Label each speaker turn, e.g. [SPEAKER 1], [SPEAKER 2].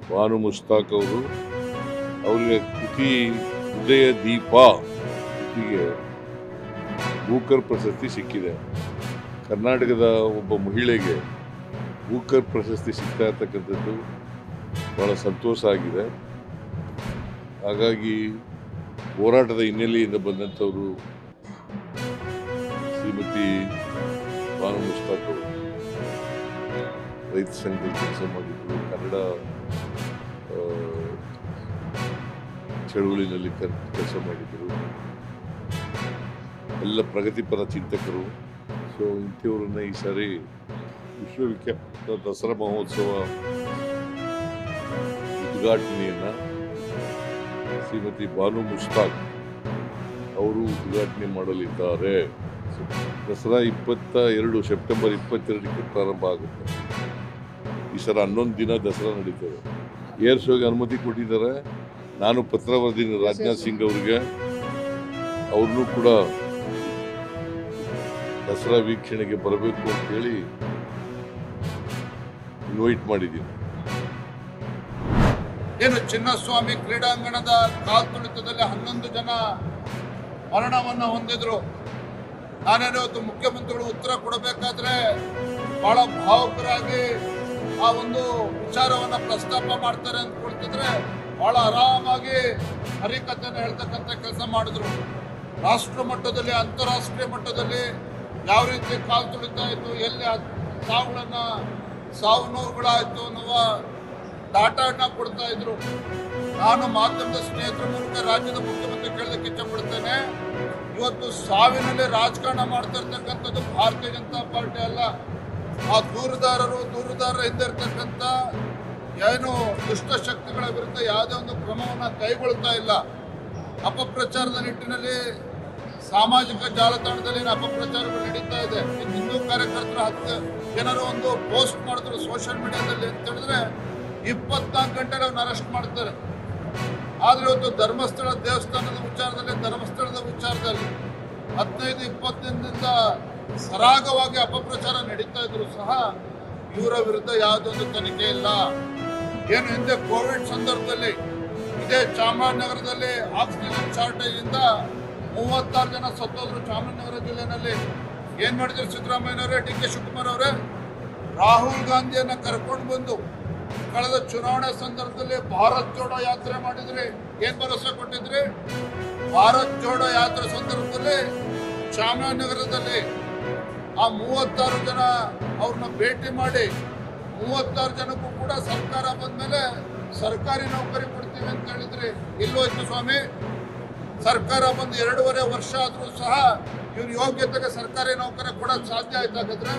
[SPEAKER 1] ಬಾನು ಮುಷ್ತಾಕ್ ಅವರು, ಅವರಿಗೆ ಕೃತಿ ಉದಯ ದೀಪ ಕೃತಿಗೆ ಬೂಕರ್ ಪ್ರಶಸ್ತಿ ಸಿಕ್ಕಿದೆ. ಕರ್ನಾಟಕದ ಒಬ್ಬ ಮಹಿಳೆಗೆ ಬೂಕರ್ ಪ್ರಶಸ್ತಿ ಸಿಗ್ತಾ ಇರ್ತಕ್ಕಂಥದ್ದು ಬಹಳ ಸಂತೋಷ ಆಗಿದೆ. ಹಾಗಾಗಿ ಹೋರಾಟದ ಹಿನ್ನೆಲೆಯಿಂದ ಬಂದಂಥವರು ಶ್ರೀಮತಿ ಬಾನು ಮುಷ್ತಾಕ್ ಅವರು ರೈತ ಸಂಘದಲ್ಲಿ ಕೆಲಸ ಮಾಡಿದ್ರು, ಕನ್ನಡ ಚಳುವಳಿನಲ್ಲಿ ಕೆಲಸ ಮಾಡಿದರು, ಎಲ್ಲ ಪ್ರಗತಿಪರ ಚಿಂತಕರು. ಸೊ ಇಂಥವ್ರನ್ನ ಈ ಸಾರಿ ವಿಶ್ವವಿಖ್ಯಾತ ದಸರಾ ಮಹೋತ್ಸವ ಉದ್ಘಾಟನೆಯನ್ನು ಶ್ರೀಮತಿ ಬಾನು ಮುಷ್ತಾಕ್ ಅವರು ಉದ್ಘಾಟನೆ ಮಾಡಲಿದ್ದಾರೆ. ದಸರಾ 22 ಸೆಪ್ಟೆಂಬರ್ 22ಕ್ಕೆ ಪ್ರಾರಂಭ ಆಗುತ್ತೆ. ಈ ಸಲ 11 ದಿನ ದಸರಾ ನಡೀತದೆ. ಏರ್ ಶೋಗೆ ಅನುಮತಿ ಕೊಟ್ಟಿದ್ದಾರೆ. ನಾನು ಪತ್ರ ಬರೆದಿದ್ದೀನಿ ರಾಜನಾಥ್ ಸಿಂಗ್ ಅವರಿಗೆ, ಅವ್ರನ್ನೂ ಕೂಡ ದಸರಾ ವೀಕ್ಷಣೆಗೆ ಬರಬೇಕು ಅಂತೇಳಿ ಇನ್ವೈಟ್ ಮಾಡಿದ್ದೀನಿ.
[SPEAKER 2] ಏನು ಚಿನ್ನಸ್ವಾಮಿ ಕ್ರೀಡಾಂಗಣದ ಕಾಲ್ತುಳಿತದಲ್ಲಿ 11 ಜನ ಮರಣವನ್ನು ಹೊಂದಿದ್ರು. ನಾನೇನವತ್ತು ಮುಖ್ಯಮಂತ್ರಿಗಳು ಉತ್ತರ ಕೊಡಬೇಕಾದ್ರೆ ಬಹಳ ಭಾವುಕರಾಗಿ ಆ ಒಂದು ವಿಚಾರವನ್ನ ಪ್ರಸ್ತಾಪ ಮಾಡ್ತಾರೆ ಅಂತ ಕೊಡ್ತಿದ್ರೆ ಬಹಳ ಆರಾಮಾಗಿ ಹರಿಕಥೆಯನ್ನು ಹೇಳ್ತಕ್ಕಂಥ ಕೆಲಸ ಮಾಡಿದ್ರು. ರಾಷ್ಟ್ರ ಮಟ್ಟದಲ್ಲಿ ಅಂತಾರಾಷ್ಟ್ರೀಯ ಮಟ್ಟದಲ್ಲಿ ಯಾವ ರೀತಿ ಕಾಲು ತುಳಿತಾ ಇತ್ತು, ಎಲ್ಲಿ ಸಾವು ನೋವುಗಳಾಯಿತು ಅನ್ನುವ ಡಾಟಾನ ಕೊಡ್ತಾ ಇದ್ರು. ನಾನು ಮಾಧ್ಯಮದ ಸ್ನೇಹಿತರ ಮೂಲಕ ರಾಜ್ಯದ ಮುಖ್ಯಮಂತ್ರಿ ಕೇಳೋದಕ್ಕೆ ಇಚ್ಛಪಡ್ತೇನೆ, ಇವತ್ತು ಸಾವಿನಲ್ಲಿ ರಾಜಕಾರಣ ಮಾಡ್ತಾ ಇರ್ತಕ್ಕಂಥದ್ದು ಭಾರತೀಯ ಜನತಾ ಪಾರ್ಟಿ ಅಲ್ಲ. ಆ ದೂರುದಾರರ ಹಿಂದೆ ಇರ್ತಕ್ಕಂಥ ಏನು ದುಷ್ಟಶಕ್ತಿಗಳ ವಿರುದ್ಧ ಯಾವುದೇ ಒಂದು ಕ್ರಮವನ್ನು ಕೈಗೊಳ್ತಾ ಇಲ್ಲ. ಅಪಪ್ರಚಾರದ ನಿಟ್ಟಿನಲ್ಲಿ ಸಾಮಾಜಿಕ ಜಾಲತಾಣದಲ್ಲಿ ಅಪಪ್ರಚಾರಗಳು ನಡೀತಾ ಇದೆ. ಹಿಂದೂ ಕಾರ್ಯಕರ್ತರ ಏನಾದ್ರು ಒಂದು ಪೋಸ್ಟ್ ಮಾಡಿದ್ರು ಸೋಷಿಯಲ್ ಮೀಡಿಯಾದಲ್ಲಿ ಅಂತ ಹೇಳಿದ್ರೆ 24 ಗಂಟೆ ಅವ್ರನ್ನ ಅರೆಸ್ಟ್ ಮಾಡ್ತಾರೆ. ಆದರೆ ಇವತ್ತು ಧರ್ಮಸ್ಥಳ ದೇವಸ್ಥಾನದ ವಿಚಾರದಲ್ಲಿ 15-20 ದಿನದಿಂದ ಸರಾಗವಾಗಿ ಅಪಪ್ರಚಾರ ನಡೀತಾ ಇದ್ರು ಸಹ ಇವರ ವಿರುದ್ಧ ಯಾವುದೇ ಒಂದು ತನಿಖೆ ಇಲ್ಲ. ಏನು ಹಿಂದೆ ಕೋವಿಡ್ ಸಂದರ್ಭದಲ್ಲಿ ಇದೇ ಚಾಮರಾಜನಗರದಲ್ಲಿ ಆಕ್ಸಿಜನ್ ಶಾರ್ಟೇಜ್ ಇಂದ 36 ಜನ ಸತ್ತೋದ್ರು. ಚಾಮರಾಜನಗರ ಜಿಲ್ಲೆಯಲ್ಲಿ ಏನ್ ಮಾಡಿದ್ರು ಸಿದ್ದರಾಮಯ್ಯನವರೇ, ಡಿ ಕೆ ಶಿವಕುಮಾರ್ ಅವರೇ, ರಾಹುಲ್ ಗಾಂಧಿಯನ್ನ ಕರ್ಕೊಂಡು ಬಂದು ಕಳೆದ ಚುನಾವಣೆ ಸಂದರ್ಭದಲ್ಲಿ ಭಾರತ್ ಜೋಡೋ ಯಾತ್ರೆ ಮಾಡಿದ್ರಿ. ಏನ್ ಭರವಸೆ ಕೊಟ್ಟಿದ್ರಿ? ಭಾರತ್ ಜೋಡೋ ಯಾತ್ರೆ ಸಂದರ್ಭದಲ್ಲಿ ಚಾಮರಾಜನಗರದಲ್ಲಿ ಆ 36 ಜನ ಅವ್ರನ್ನ ಭೇಟಿ ಮಾಡಿ 36 ಜನಕ್ಕೂ ಕೂಡ ಸರ್ಕಾರ ಬಂದ್ಮೇಲೆ ಸರ್ಕಾರಿ ನೌಕರಿ ಕೊಡ್ತೀವಿ ಅಂತ ಹೇಳಿದ್ರಿ. ಇಲ್ಲೋಯ್ತು ಸ್ವಾಮಿ. ಸರ್ಕಾರ ಬಂದು 2.5 ವರ್ಷ ಆದ್ರೂ ಸಹ ಇವ್ರ ಯೋಗ್ಯತೆಗೆ ಸರ್ಕಾರಿ ನೌಕರಿ ಕೊಡೋಕೆ ಸಾಧ್ಯ ಆಯ್ತಾಗದ್ರೆ